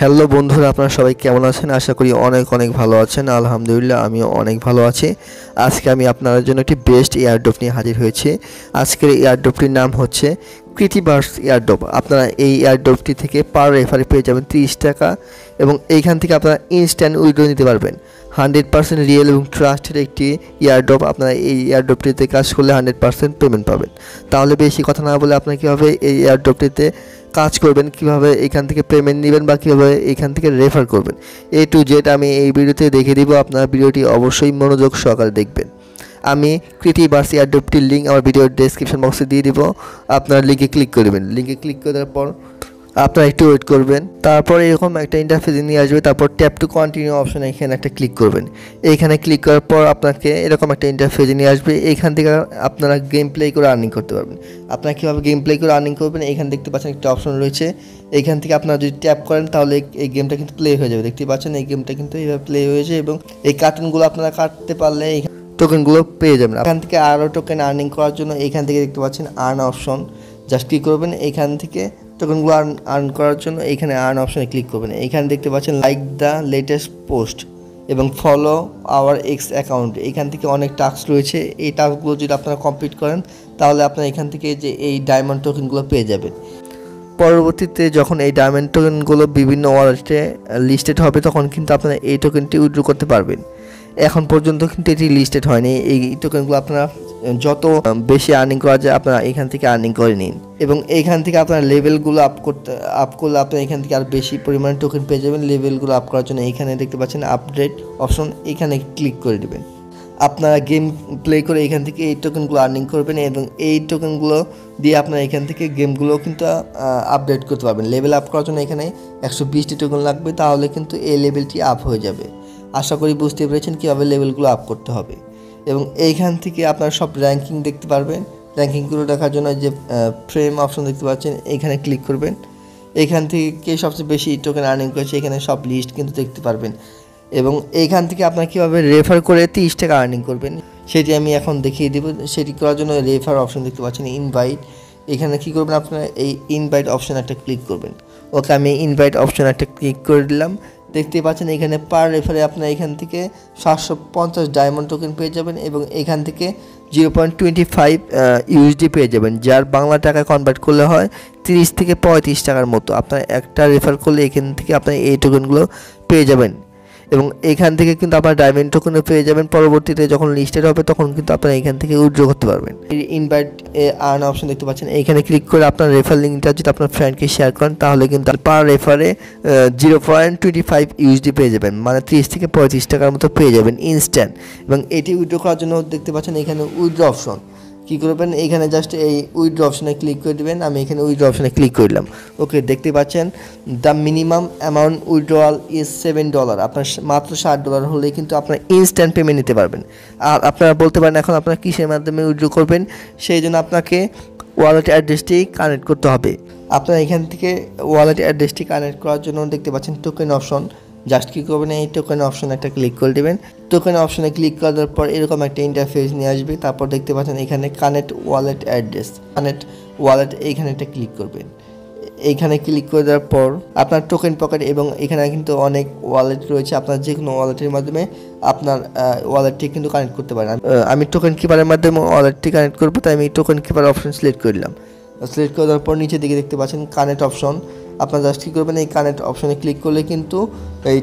Hello বন্ধুরা, আপনারা সবাই কেমন আছেন? আশা করি অনেক অনেক ভালো আছেন। আলহামদুলিল্লাহ আমিও অনেক ভালো আছি। আজকে আমি আপনাদের জন্য একটি বেস্ট এয়ারড্রপ নিয়ে হাজির হয়েছি। আজকের এয়ারড্রপটির নাম হচ্ছে ক্রিটিবার্স এয়ারড্রপ। আপনারা এই এয়ারড্রপটি থেকে পার রেফারে পেয়ে যাবেন 30 টাকা এবং এইখান থেকে আপনারা ইনস্ট্যান্ট উইথড্র নিতে পারবেন। 100% রিয়েল এবং ট্রাস্টেড একটি এয়ারড্রপ। আপনারা এই এয়ারড্রপটিতে কাজ করলে 100% পেমেন্ট পাবেন। তাহলে বেশি কথা না বলে আপনারা কীভাবে এই এয়ারড্রপটিতে কাজ করবেন, কিভাবে এখান থেকে পেমেন্ট নেবেন বা কীভাবে এখান থেকে রেফার করবেন, A to Z আমি এই ভিডিওতে দেখিয়ে দিব। আপনারা ভিডিওটি অবশ্যই মনোযোগ সহকারে দেখবেন। আমি ক্রিটিবার্স এয়ারড্রপটির লিঙ্ক আমার ভিডিওর ডেসক্রিপশন বক্সে দিয়ে দিব। আপনারা লিঙ্কে ক্লিক করে দেবেন। লিঙ্কে ক্লিক করার পর আপনারা একটু ওয়েট করবেন। তারপর এরকম একটা ইন্টারফেস নিয়ে আসবে। তারপর ট্যাপ টু কন্টিনিউ অপশনে এখানে একটা ক্লিক করবেন। এইখানে ক্লিক করার পর আপনাকে এরকম একটা ইন্টারফেস নিয়ে আসবে। এইখান থেকে আপনারা গেম প্লে করে আর্নিং করতে পারবেন। আপনারা কীভাবে গেম প্লে করে আর্নিং করবেন, এখানে দেখতে পাচ্ছেন একটা অপশন রয়েছে। এইখান থেকে আপনারা যদি ট্যাপ করেন তাহলে এই গেমটা কিন্তু প্লে হয়ে যাবে। দেখতে পাচ্ছেন এই গেমটা কিন্তু এইভাবে প্লে হয়েছে এবং এই কার্টুনগুলো আপনারা কাটতে পারলে টোকেনগুলো পেয়ে যাবেন। এখান থেকে আরও টোকেন আর্নিং করার জন্য এইখান থেকে দেখতে পাচ্ছেন আর্ন অপশন, জাস্ট ক্লিক করবেন। এইখান থেকে টোকেনগুলো আর্ন করার জন্য এইখানে আর্ন অপশনে ক্লিক করবেন। এইখানে দেখতে পাচ্ছেন লাইক দ্য লেটেস্ট পোস্ট এবং ফলো আওয়ার এক্স অ্যাকাউন্ট। এইখান থেকে অনেক টাস্ক রয়েছে। এই টাস্কগুলো যদি আপনারা কমপ্লিট করেন তাহলে আপনারা এখান থেকে যে এই ডায়মন্ড টোকেনগুলো পেয়ে যাবেন। পরবর্তীতে যখন এই ডায়মন্ড টোকেনগুলো বিভিন্ন ওয়ালেটে লিস্টেড হবে তখন কিন্তু আপনারা এই টোকেনটি উইথড্র করতে পারবেন। এখন পর্যন্ত কিন্তু এটি লিস্টেড হয়নি। এই টোকেনগুলো আপনারা যত বেশি আর্নিং করা যায় আপনারা এখান থেকে আর্নিং করে নিন এবং এইখান থেকে আপনারা লেভেলগুলো আপ করলে আপনারা এখান থেকে আর বেশি পরিমাণে টোকেন পেয়ে যাবেন। লেভেলগুলো আপ করার জন্য এইখানে দেখতে পাচ্ছেন আপডেট অপশন, এখানে ক্লিক করে দেবেন। আপনারা গেম প্লে করে এখান থেকে এই টোকেনগুলো আর্নিং করবেন এবং এই টোকেনগুলো দিয়ে আপনারা এখান থেকে গেমগুলো কিন্তু আপডেট করতে পারবেন। লেভেল আপ করার জন্য এখানে 120টি টোকেন লাগবে, তাহলে কিন্তু এই লেভেলটি আপ হয়ে যাবে। আশা করি বুঝতে পেরেছেন কীভাবে লেভেলগুলো আপ করতে হবে এবং এইখান থেকে আপনারা সব র্যাঙ্কিং দেখতে পারবেন। র্যাঙ্কিংগুলো দেখার জন্য যে ফ্রেম অপশন দেখতে পাচ্ছেন এইখানে ক্লিক করবেন। এইখান থেকে কে সবচেয়ে বেশি টোকেন আর্নিং করেছে এখানে সব লিস্ট কিন্তু দেখতে পারবেন এবং এইখান থেকে আপনারা কীভাবে রেফার করে 30 টাকা আর্নিং করবেন সেটি আমি এখন দেখিয়ে দেবো। সেটি করার জন্য রেফার অপশন দেখতে পাচ্ছেন ইনভাইট। এখানে কী করবেন, আপনারা এই ইনভাইট অপশন একটা ক্লিক করবেন। ওকে, আমি ইনভাইট অপশন একটা ক্লিক করে দিলাম। দেখতে পাচ্ছেন এখানে পার রেফারে আপনারা এখান থেকে 750 ডায়মন্ড টোকেন পেয়ে যাবেন এবং এখান থেকে 0.25 ইউএসডি পেয়ে যাবেন, যার বাংলা টাকায় কনভার্ট করলে হয় 30 থেকে 35 টাকার মতো। আপনারা একটা রেফার করলে এখান থেকে আপনারা এই টোকেনগুলো পেয়ে যাবেন এবং এখান থেকে কিন্তু আপনারা ডায়মন্ড টোকেনও পেয়ে যাবেন। পরবর্তীতে যখন লিস্টেড হবে তখন কিন্তু আপনারা এখান থেকে উইথড্র করতে পারবেন। ইনভাইট আর্ন অপশন দেখতে পাচ্ছেন, এইখানে ক্লিক করে আপনার রেফার লিঙ্কটা যদি আপনার ফ্রেন্ডকে শেয়ার করেন তাহলে কিন্তু পার রেফারে 0.25 ইউএসডি পেয়ে যাবেন, মানে 30 থেকে 35 টাকার মতো পেয়ে যাবেন ইনস্ট্যান্ট। এবং এটি উইথড্র করার জন্য দেখতে পাচ্ছেন এখানে উইথড্র অপশন। কী করবেন, এইখানে জাস্ট এই উইথড্র অপশনে ক্লিক করে দেবেন। আমি এখানে উইথড্র অপশনে ক্লিক করলাম। ওকে, দেখতে পাচ্ছেন the minimum amount withdrawal is $7। আপনার মাত্র $60 হলেই কিন্তু আপনার ইনস্ট্যান্ট পেমেন্ট নিতে পারবেন। আর আপনারা বলতে পারেন এখন আপনারা কিসের মাধ্যমে উইথড্র করবেন, সেই জন্য আপনাকে ওয়ালেট অ্যাড্রেসটি কানেক্ট করতে হবে। আপনারা এখান থেকে ওয়ালেট অ্যাড্রেসটি কানেক্ট করার জন্য দেখতে পাচ্ছেন টোকেন অপশন, জাস্ট কী করবেন, এই টোকেন অপশন একটা ক্লিক করে দেবেন। টোকেন অপশনে ক্লিক করার পর এরকম একটা ইন্টারফেস নিয়ে আসবে। তারপর দেখতে পাচ্ছেন এখানে connect wallet address, connect wallet, এইখানে একটা ক্লিক করবেন। এইখানে ক্লিক করে দেওয়ার পর আপনার টোকেন পকেট এবং এখানে কিন্তু অনেক ওয়ালেট রয়েছে, আপনার যে কোনো ওয়ালেটের মাধ্যমে আপনার ওয়ালেটটি কিন্তু কানেক্ট করতে পারেন। আমি টোকেন কিপারের মাধ্যমে ওয়ালেটটি কানেক্ট করবো, তাই আমি টোকেন কিপার অপশন সিলেক্ট করলাম। সিলেক্ট করে দেওয়ার পর নিচের দিকে দেখতে পাচ্ছেন কানেক্ট অপশন। আপনারা জাস্ট কী করবেন, এই কানেক্ট অপশনে ক্লিক করলে কিন্তু এই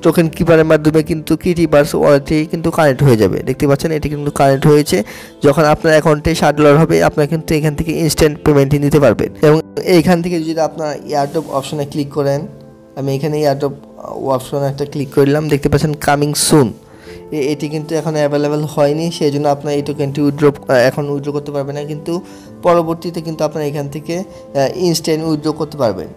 টোকেন কিপারের মাধ্যমে কিন্তু ক্রিটিবার্স ওয়ালেটটি কিন্তু কানেক্ট হয়ে যাবে। দেখতে পাচ্ছেন এটি কিন্তু কানেক্ট হয়েছে। যখন আপনার অ্যাকাউন্টে $60 হবে আপনারা কিন্তু এখান থেকে ইনস্ট্যান্ট পেমেন্টই নিতে পারবেন। এবং এইখান থেকে যদি আপনার এয়ারড্রপ অপশনে ক্লিক করেন, আমি এখানে এয়ারড্রপ অপশনে একটা ক্লিক করলাম। দেখতে পাচ্ছেন কামিং সুন, এটি কিন্তু এখন অ্যাভেলেবেল হয়নি, সেই জন্য আপনার এই টোকেনটি এখন উইথড্র করতে পারবেন না, কিন্তু পরবর্তীতে কিন্তু আপনারা এখান থেকে ইনস্ট্যান্ট উইথড্র করতে পারবেন।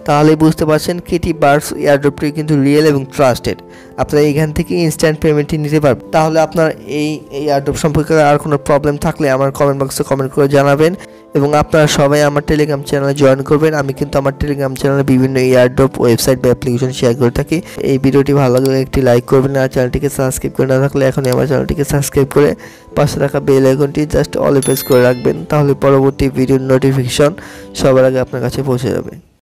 তাহলে বুঝতে পারছেন ক্রিটিবার্স এয়ারড্রপটি কিন্তু রিয়েল এবং ট্রাস্টেড। আপনারা এখান থেকে ইনস্ট্যান্ট পেমেন্টটি নিতে পারবেন। তাহলে আপনার এই এয়ারড্রপ সম্পর্কে আর কোনো প্রবলেম থাকলে আমার কমেন্ট বক্সে কমেন্ট করে জানাবেন এবং আপনারা সবাই আমার টেলিগ্রাম চ্যানেলে জয়েন করবেন। আমি কিন্তু আমার টেলিগ্রাম চ্যানেলে বিভিন্ন এয়ারড্রপ ওয়েবসাইট বা অ্যাপ্লিকেশন শেয়ার করে থাকি। এই ভিডিওটি ভালো লাগলে একটি লাইক করবেন আর চ্যানেলটিকে সাবস্ক্রাইব করে না থাকলে এখনই আমার চ্যানেলটিকে সাবস্ক্রাইব করে পাশে রাখা বেল আইকনটি জাস্ট অলে প্রেস করে রাখবেন, তাহলে পরবর্তী ভিডিওর নোটিফিকেশন সবার আগে আপনার কাছে পৌঁছে যাবে।